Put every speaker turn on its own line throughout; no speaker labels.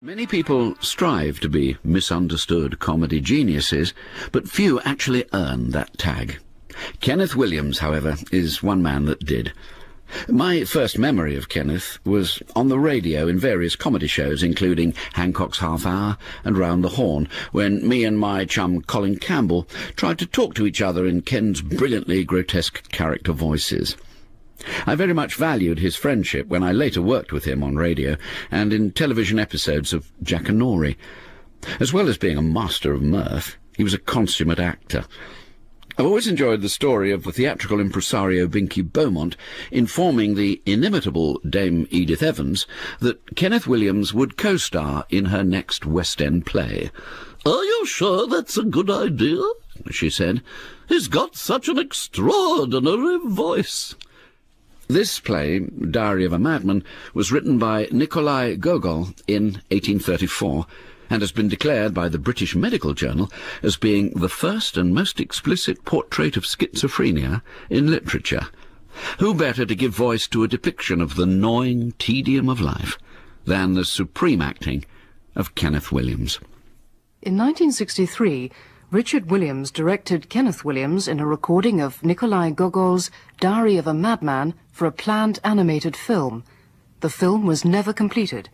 Many people strive to be misunderstood comedy geniuses, but few actually earn that tag. Kenneth Williams, however, is one man that did. My first memory of Kenneth was on the radio in various comedy shows, including Hancock's Half Hour and Round the Horn, when me and my chum Colin Campbell tried to talk to each other in Ken's brilliantly grotesque character voices. I very much valued his friendship when I later worked with him on radio and in television episodes of Jack and Nori. As well as being a master of mirth, he was a consummate actor. I've always enjoyed the story of the theatrical impresario Binky Beaumont informing the inimitable Dame Edith Evans that Kenneth Williams would co-star in her next West End play. "Are you sure that's a good idea?" she said. "He's got such an extraordinary voice." This play, Diary of a Madman, was written by Nikolai Gogol in 1834 and has been declared by the British Medical Journal as being the first and most explicit portrait of schizophrenia in literature. Who better to give voice to a depiction of the gnawing tedium of life than the supreme acting of Kenneth Williams?
In 1963, Richard Williams directed Kenneth Williams in a recording of Nikolai Gogol's Diary of a Madman for a planned animated film. The film was never completed.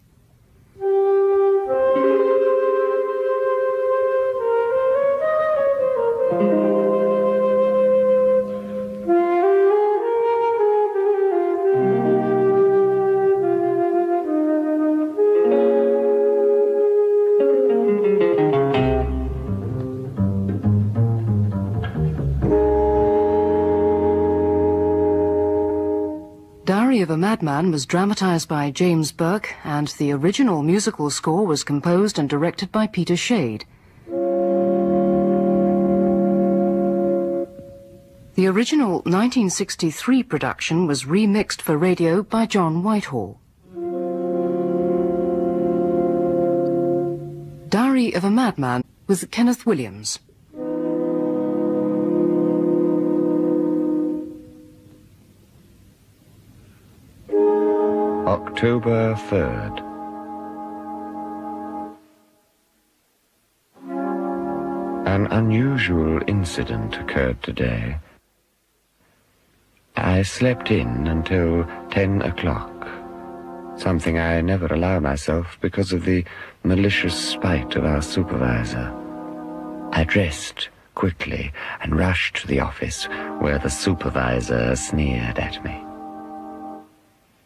Diary of a Madman was dramatized by James Burke, and the original musical score was composed and directed by Peter Shade. The original 1963 production was remixed for radio by John Whitehall. Diary of a Madman with Kenneth Williams.
October 3rd. An unusual incident occurred today. I slept in until 10 o'clock, something I never allow myself because of the malicious spite of our supervisor. I dressed quickly and rushed to the office where the supervisor sneered at me.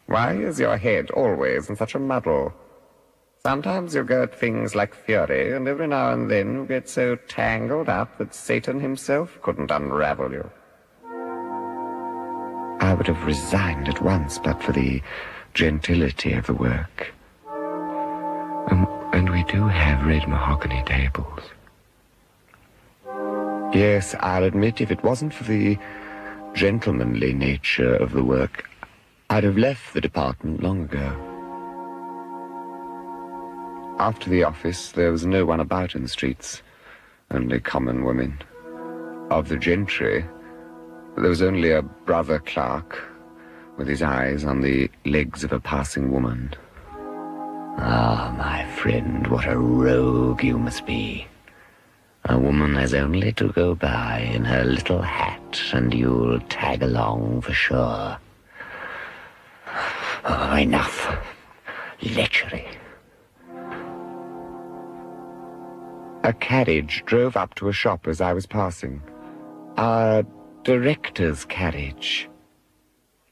"Why is your head always in such a muddle? Sometimes you go at things like fury, and every now and then you get so tangled up that Satan himself couldn't unravel you." I would have resigned at once but for the gentility of the work. And we do have red mahogany tables. Yes, I'll admit, if it wasn't for the gentlemanly nature of the work, I'd have left the department long ago. After the office, there was no one about in the streets, only common women. Of the gentry, there was only a brother clerk, with his eyes on the legs of a passing woman. "Ah, my friend, what a rogue you must be. A woman has only to go by in her little hat, and you'll tag along for sure. Oh, enough. Lechery." A carriage drove up to a shop as I was passing. Our director's carriage.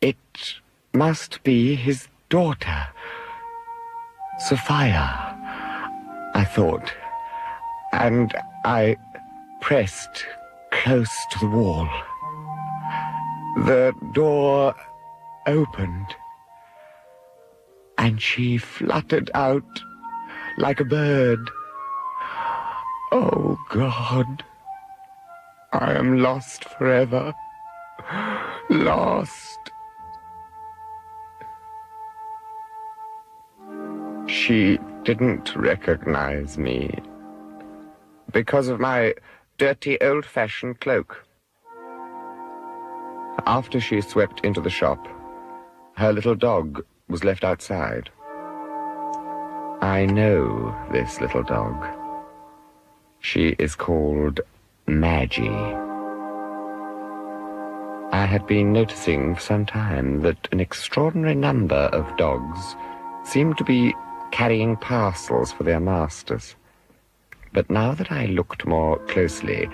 It must be his daughter, Sophia, I thought, and I pressed close to the wall. The door opened, and she fluttered out like a bird. Oh, God, I am lost forever. Lost. She didn't recognize me because of my dirty old-fashioned cloak. After she swept into the shop, her little dog was left outside. I know this little dog. She is called Maggie. I had been noticing for some time that an extraordinary number of dogs seemed to be carrying parcels for their masters. But now that I looked more closely,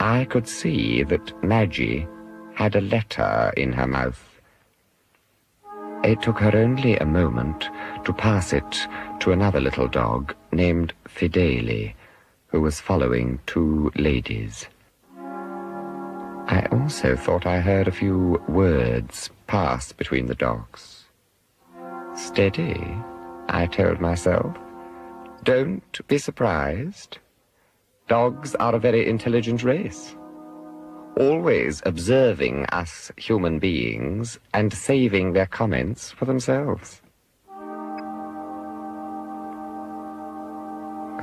I could see that Maggie had a letter in her mouth. It took her only a moment to pass it to another little dog named Fidele, who was following two ladies. I also thought I heard a few words pass between the dogs. Steady, I told myself. Don't be surprised. Dogs are a very intelligent race, always observing us human beings and saving their comments for themselves.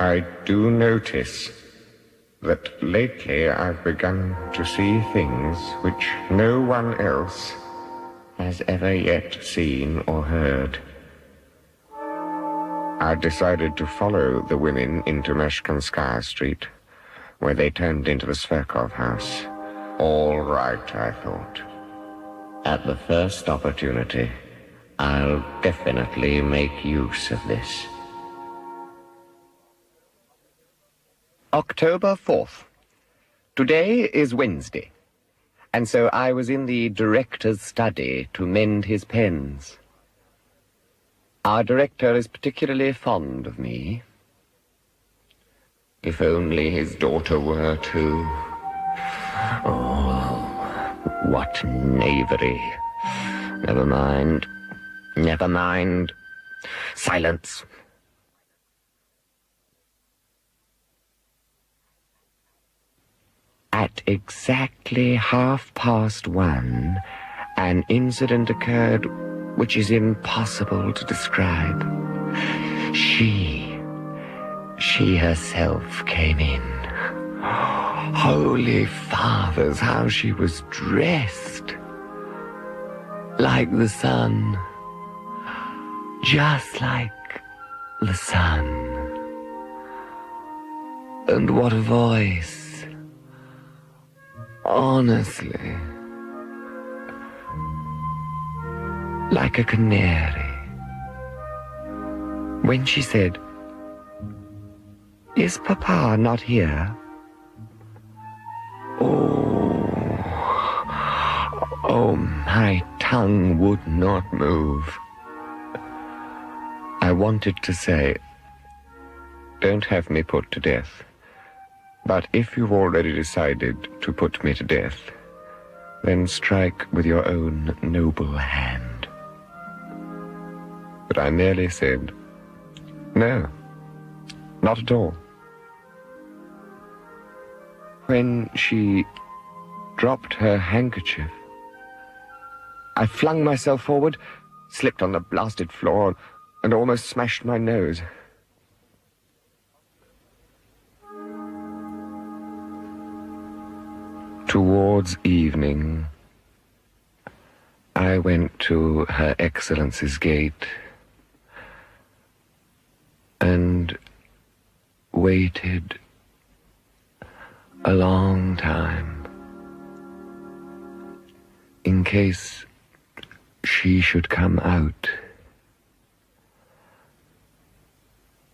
I do notice that lately I've begun to see things which no one else has ever yet seen or heard. I decided to follow the women into Meshkanskaya Street, where they turned into the Sverkov house. All right, I thought. At the first opportunity, I'll definitely make use of this. October 4th. Today is Wednesday, and so I was in the director's study to mend his pens. Our director is particularly fond of me. If only his daughter were too. Oh, what knavery. Never mind. Never mind. Silence. At exactly 1:30, an incident occurred which is impossible to describe. She herself came in. Holy Fathers, how she was dressed! Like the sun. Just like the sun. And what a voice! Honestly. Like a canary. When she said, "Is Papa not here?" Oh, my tongue would not move. I wanted to say, "Don't have me put to death. But if you've already decided to put me to death, then strike with your own noble hand." But I merely said, "No, not at all." When she dropped her handkerchief, I flung myself forward, slipped on the blasted floor, and almost smashed my nose. Towards evening, I went to Her Excellency's gate and waited a long time in case she should come out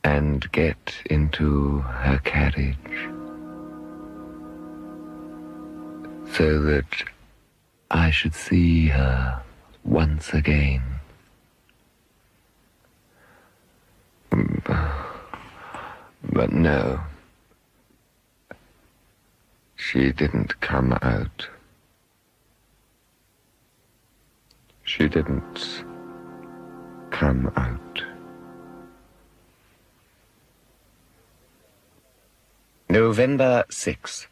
and get into her carriage, so that I should see her once again. But no, she didn't come out. She didn't come out. November 6th.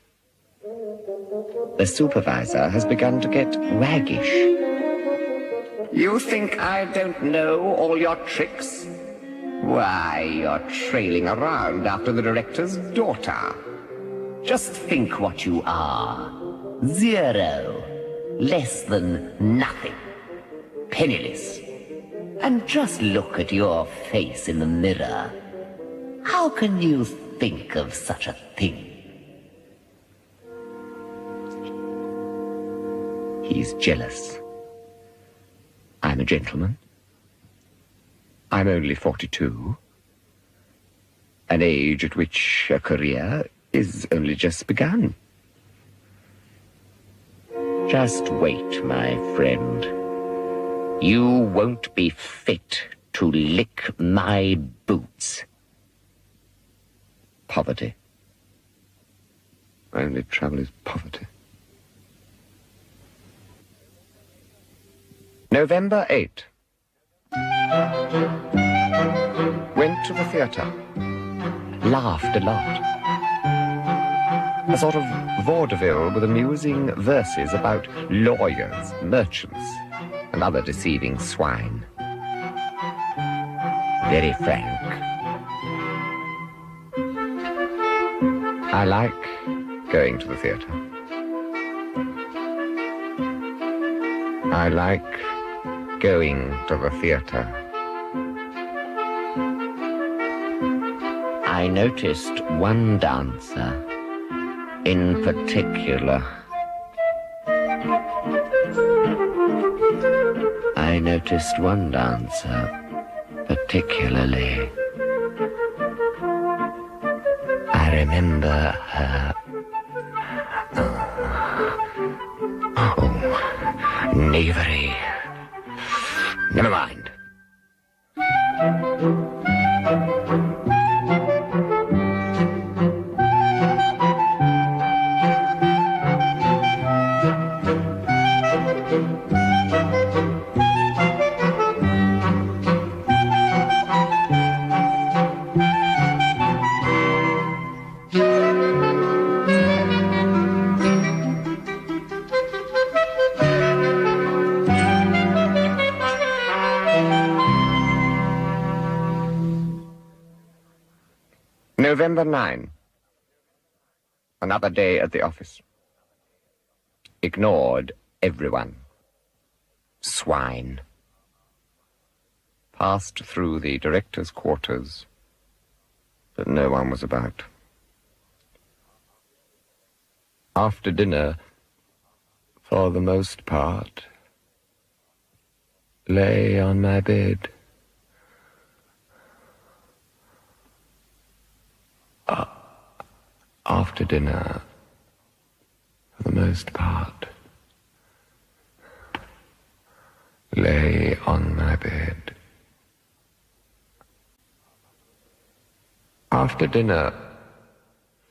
The supervisor has begun to get waggish. "You think I don't know all your tricks? Why, you're trailing around after the director's daughter. Just think what you are. 0. Less than nothing. Penniless.
And just look at your face in the mirror. How can you think of such a thing? He's jealous. I'm a gentleman. I'm only 42. An age at which a career is only just begun. Just wait, my friend. You won't be fit to lick my boots. Poverty.
My only trouble is poverty. November 8. Went to the theatre.
Laughed a lot.
A sort of vaudeville with amusing verses about lawyers, merchants, and other deceiving swine.
Very frank.
I like going to the theatre. I like going to the theatre.
I noticed one dancer in particular. I noticed one dancer particularly. I remember her. Oh, knavery. Never mind.
November 9. Another day at the office. Ignored everyone. Swine. Passed through the director's quarters, but no one was about. After dinner, for the most part, lay on my bed. After dinner, for the most part, lay on my bed. After dinner,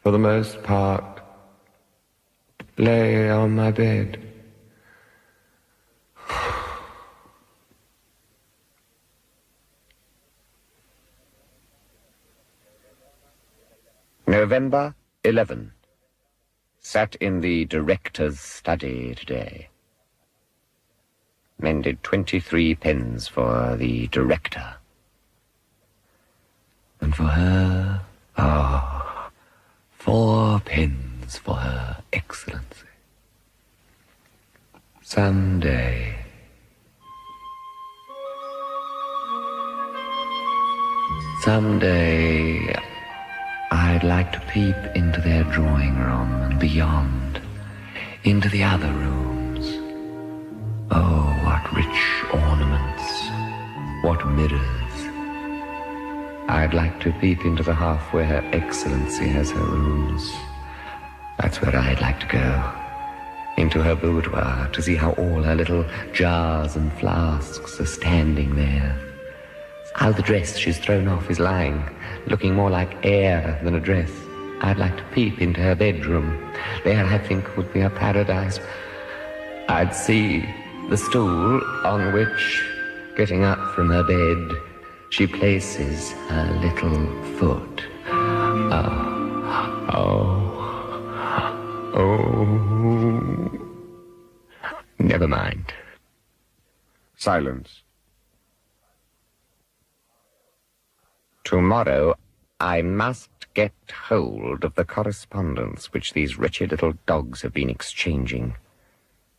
for the most part, lay on my bed. November 11. Sat in the director's study today. Mended 23 pens for the director. And for her, 4 pens for her excellency. Someday. Someday, I'd like to peep into their drawing room and beyond, into the other rooms. Oh, what rich ornaments, what mirrors. I'd like to peep into the half where Her Excellency has her rooms. That's where I'd like to go. Into her boudoir to see how all her little jars and flasks are standing there. How the dress she's thrown off is lying, looking more like air than a dress. I'd like to peep into her bedroom. There, I think, would be a paradise. I'd see the stool on which, getting up from her bed, she places her little foot. Never mind. Silence. Tomorrow, I must get hold of the correspondence which these wretched little dogs have been exchanging.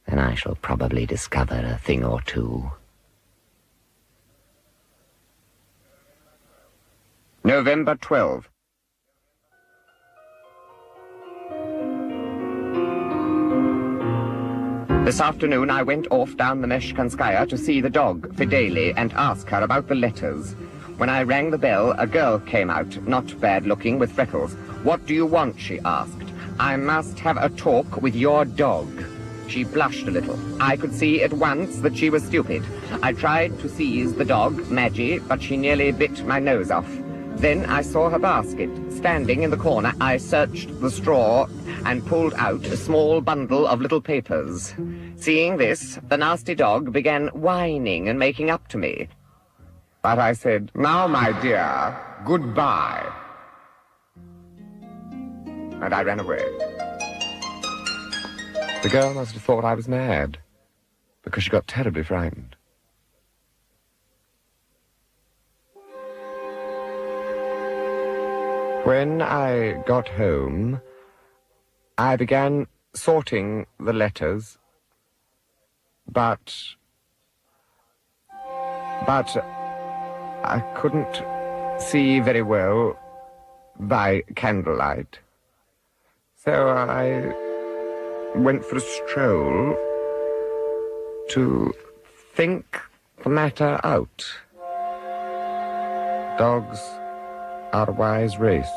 Then I shall probably discover a thing or two. November 12. This afternoon I went off down the Meshkanskaya to see the dog, Fideli, and ask her about the letters. When I rang the bell, a girl came out, not bad-looking, with freckles. "What do you want?" she asked. "I must have a talk with your dog." She blushed a little. I could see at once that she was stupid. I tried to seize the dog, Maggie, but she nearly bit my nose off. Then I saw her basket. Standing in the corner, I searched the straw and pulled out a small bundle of little papers. Seeing this, the nasty dog began whining and making up to me. But I said, "Now, my dear, goodbye." And I ran away. The girl must have thought I was mad, because she got terribly frightened. When I got home, I began sorting the letters, but I couldn't see very well by candlelight. So I went for a stroll to think the matter out. Dogs are a wise race.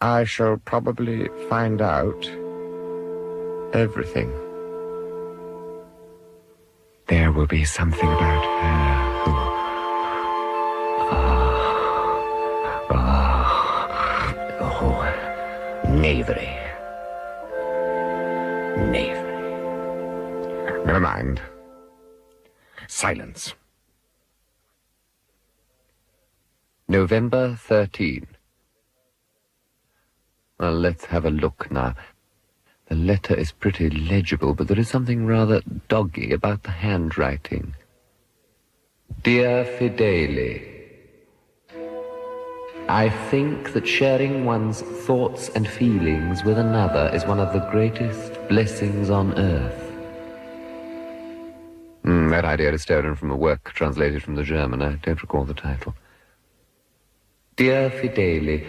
I shall probably find out everything. There will be something about her who... knavery. Knavery. Never mind. Silence. November 13. Well, let's have a look now. The letter is pretty legible, but there is something rather doggy about the handwriting. Dear Fideli, I think that sharing one's thoughts and feelings with another is one of the greatest blessings on earth. That idea is stolen from a work translated from the German. I don't recall the title. Dear Fideli,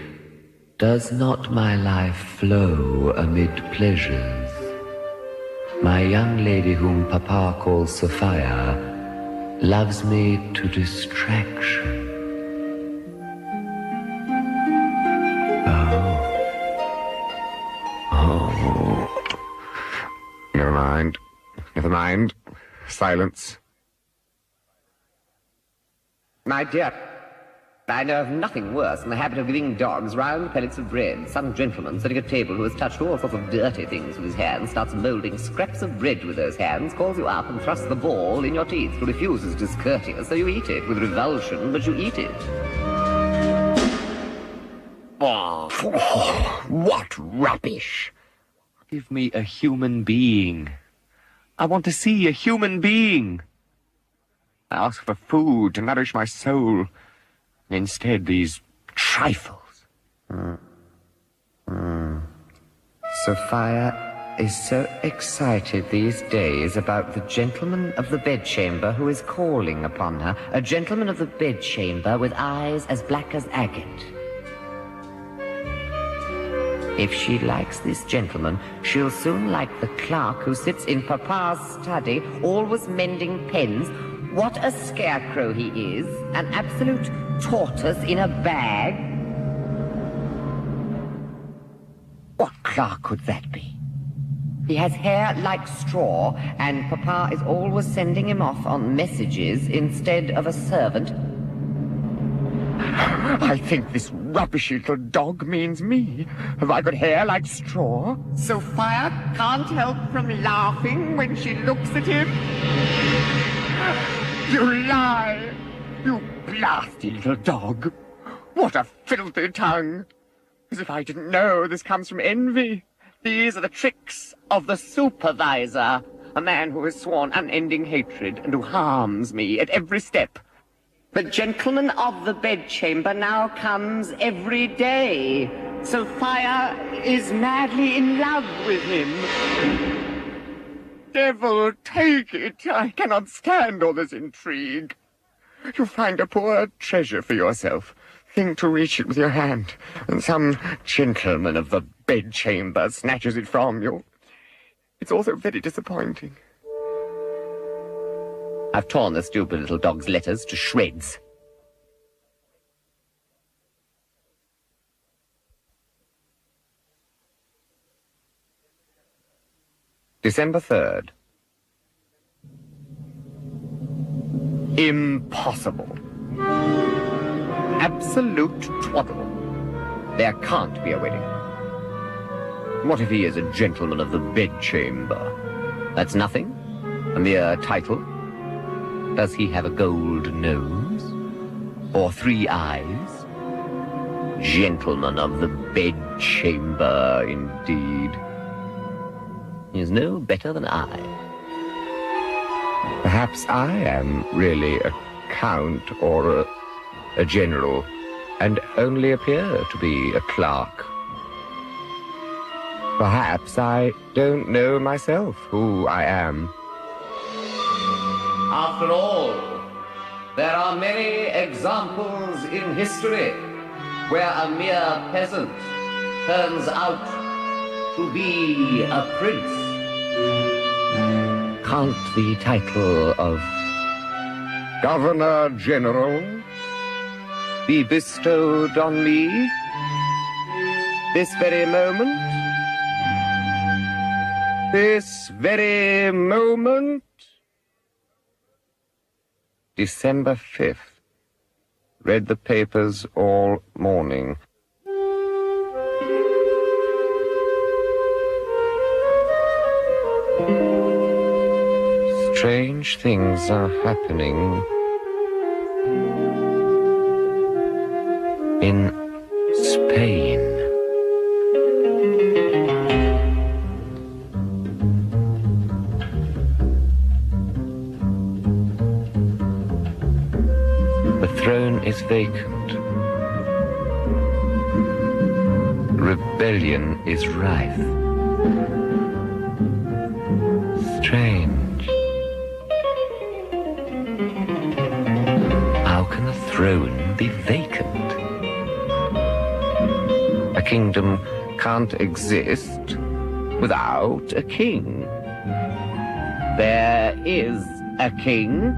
does not my life flow amid pleasures? My young lady, whom Papa calls Sophia, loves me to distraction. Never mind. Never mind. Silence. My dear, I know of nothing worse than the habit of giving dogs round pellets of bread. Some gentleman sitting at table who has touched all sorts of dirty things with his hands starts moulding scraps of bread with those hands, calls you up and thrusts the ball in your teeth. You refuse is discourteous, so you eat it with revulsion, but you eat it. Oh, what rubbish! Give me a human being. I want to see a human being. I ask for food to nourish my soul. Instead, these trifles. Sophia is so excited these days about the gentleman of the bedchamber who is calling upon her. A gentleman of the bedchamber with eyes as black as agate. If she likes this gentleman, she'll soon like the clerk who sits in Papa's study, always mending pens. What a scarecrow he is, an absolute tortoise in a bag. What clerk could that be? He has hair like straw, and Papa is always sending him off on messages instead of a servant. I think this rubbishy little dog means me. Have I got hair like straw? Sophia can't help from laughing when she looks at him. You lie! You blasty little dog! What a filthy tongue! As if I didn't know this comes from envy. These are the tricks of the supervisor, a man who has sworn unending hatred and who harms me at every step. The gentleman of the bedchamber now comes every day. Sophia is madly in love with him. Devil take it! I cannot stand all this intrigue. You find a poor treasure for yourself. Think to reach it with your hand, and some gentleman of the bedchamber snatches it from you. It's also very disappointing.
I've torn the stupid little dog's letters to shreds.
December 3rd. Impossible. Absolute twaddle. There can't be a wedding. What if he is a gentleman of the bedchamber?
That's nothing. A mere title. Does he have a gold nose? Or 3 eyes? Gentleman of the bedchamber, indeed. He is no better than I.
Perhaps I am really a count or a general, and only appear to be a clerk. Perhaps I don't know myself who I am.
After all, there are many examples in history where a mere peasant turns out to be a prince.
Can't the title of Governor General be bestowed on me this very moment? This very moment? December 5th. Read the papers all morning. Strange things are happening in Spain. The throne is vacant. Rebellion is rife. Strange. How can the throne be vacant? A kingdom can't exist without a king.
There is a king,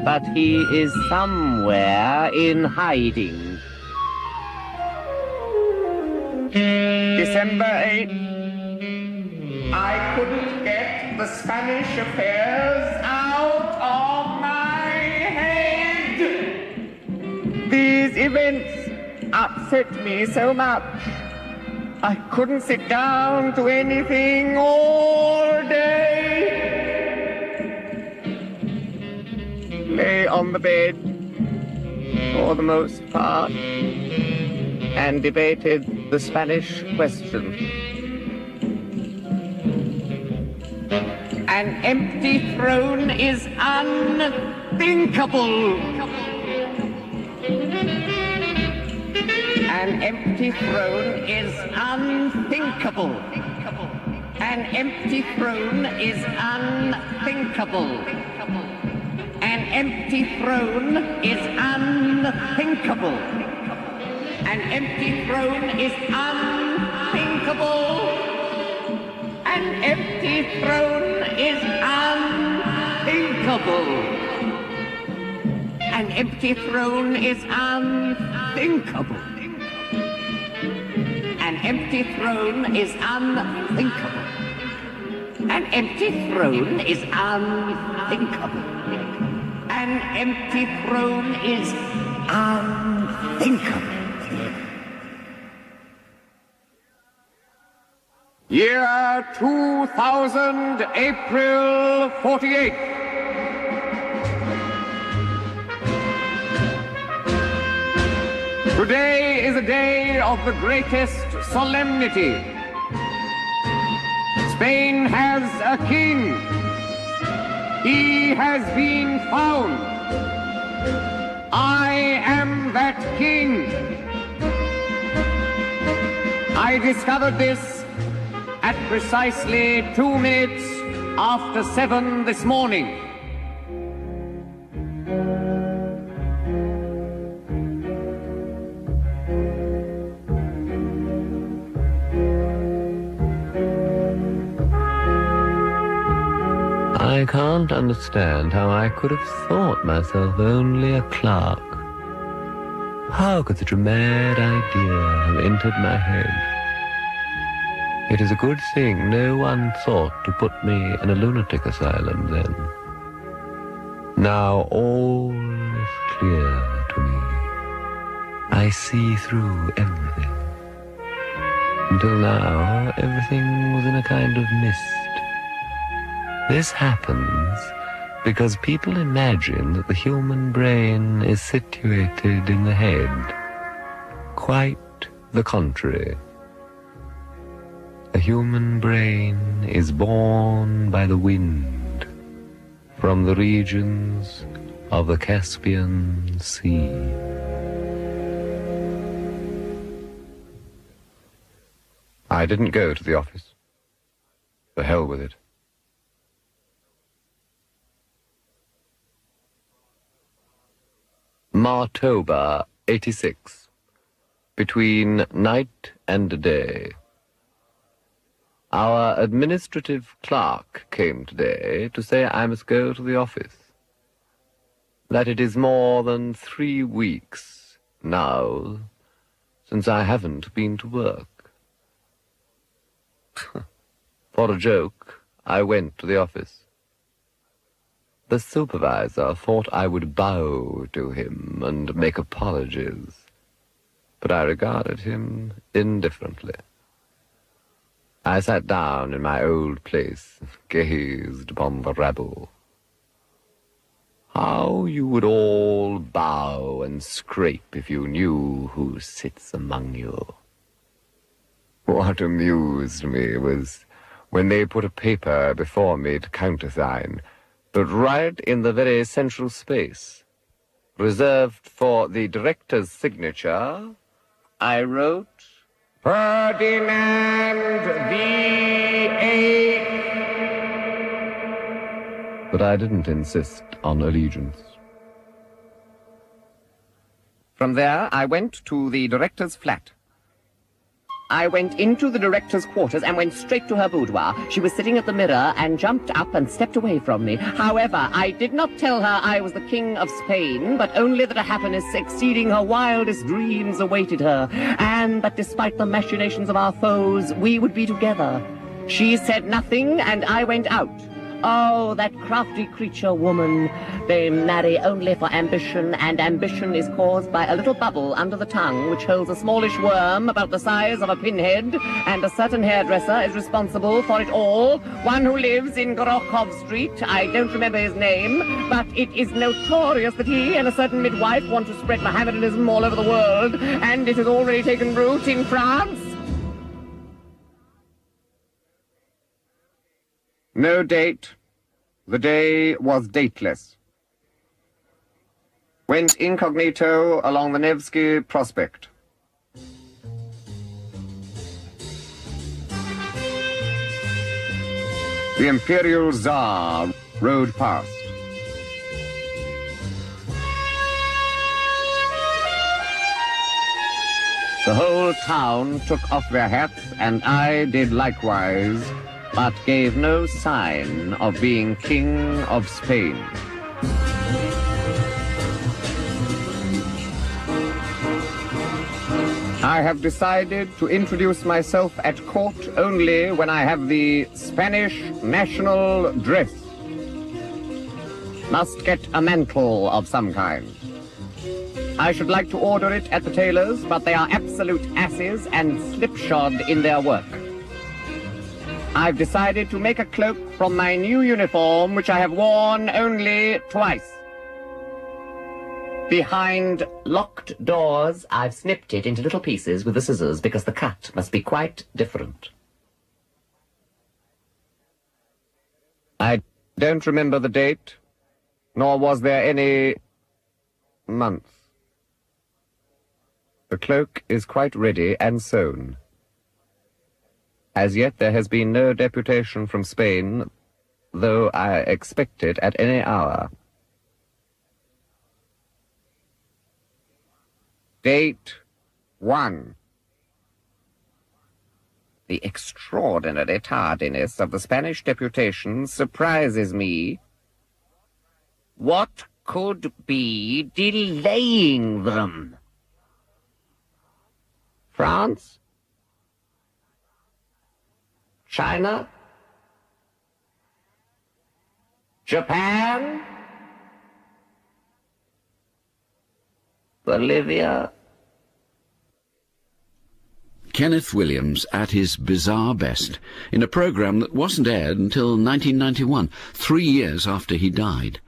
but he is somewhere in hiding.
December 8th. I couldn't get the Spanish affairs out of my head. These events upset me so much. I couldn't sit down to anything all day. Lay on the bed, for the most part, and debated the Spanish question. An empty throne is unthinkable. An empty throne is unthinkable. An empty throne is unthinkable. An empty throne is unthinkable. An empty throne is unthinkable. An empty throne is unthinkable. An empty throne is unthinkable. An empty throne is unthinkable. An empty throne is unthinkable. An empty throne is unthinkable. Year 2000, April 48th. Today is a day of the greatest solemnity. Spain has a king. He has been found. I am that king. I discovered this at precisely 2 minutes after 7 this morning. I can't understand how I could have thought myself only a clerk. How could such a mad idea have entered my head? It is a good thing no one thought to put me in a lunatic asylum then. Now all is clear to me. I see through everything. Until now, everything was in a kind of mist. This happens because people imagine that the human brain is situated in the head. Quite the contrary. A human brain is born by the wind from the regions of the Caspian Sea. I didn't go to the office. The hell with it. Martoba, 86. Between night and day. Our administrative clerk came today to say I must go to the office. That it is more than 3 weeks now since I haven't been to work. For a joke, I went to the office. The supervisor thought I would bow to him and make apologies, but I regarded him indifferently. I sat down in my old place and gazed upon the rabble. How you would all bow and scrape if you knew who sits among you. What amused me was when they put a paper before me to countersign, but right in the very central space, reserved for the director's signature, I wrote, Ferdinand V.A. But I didn't insist on allegiance. From there, I went to the director's flat. I went into the director's quarters and went straight to her boudoir. She was sitting at the mirror and jumped up and stepped away from me. However, I did not tell her I was the King of Spain, but only that a happiness exceeding her wildest dreams awaited her, and that despite the machinations of our foes, we would be together. She said nothing, and I went out. Oh, that crafty creature, woman. They marry only for ambition, and ambition is caused by a little bubble under the tongue which holds a smallish worm about the size of a pinhead, and a certain hairdresser is responsible for it all, one who lives in Gogol Street. I don't remember his name, but it is notorious that he and a certain midwife want to spread Mohammedanism all over the world, and it has already taken root in France. No date. The day was dateless. Went incognito along the Nevsky Prospect. The Imperial Tsar rode past. The whole town took off their hats, and I did likewise, but gave no sign of being King of Spain. I have decided to introduce myself at court only when I have the Spanish national dress. Must get a mantle of some kind. I should like to order it at the tailor's, but they are absolute asses and slipshod in their work. I've decided to make a cloak from my new uniform, which I have worn only twice. Behind locked doors, I've snipped it into little pieces with the scissors because the cut must be quite different. I don't remember the date, nor was there any month. The cloak is quite ready and sewn. As yet there has been no deputation from Spain, though I expect it at any hour. Date 1. The extraordinary tardiness of the Spanish deputation surprises me. What could be delaying them? France? China? Japan? Bolivia?
Kenneth Williams at his bizarre best, in a programme that wasn't aired until 1991, 3 years after he died.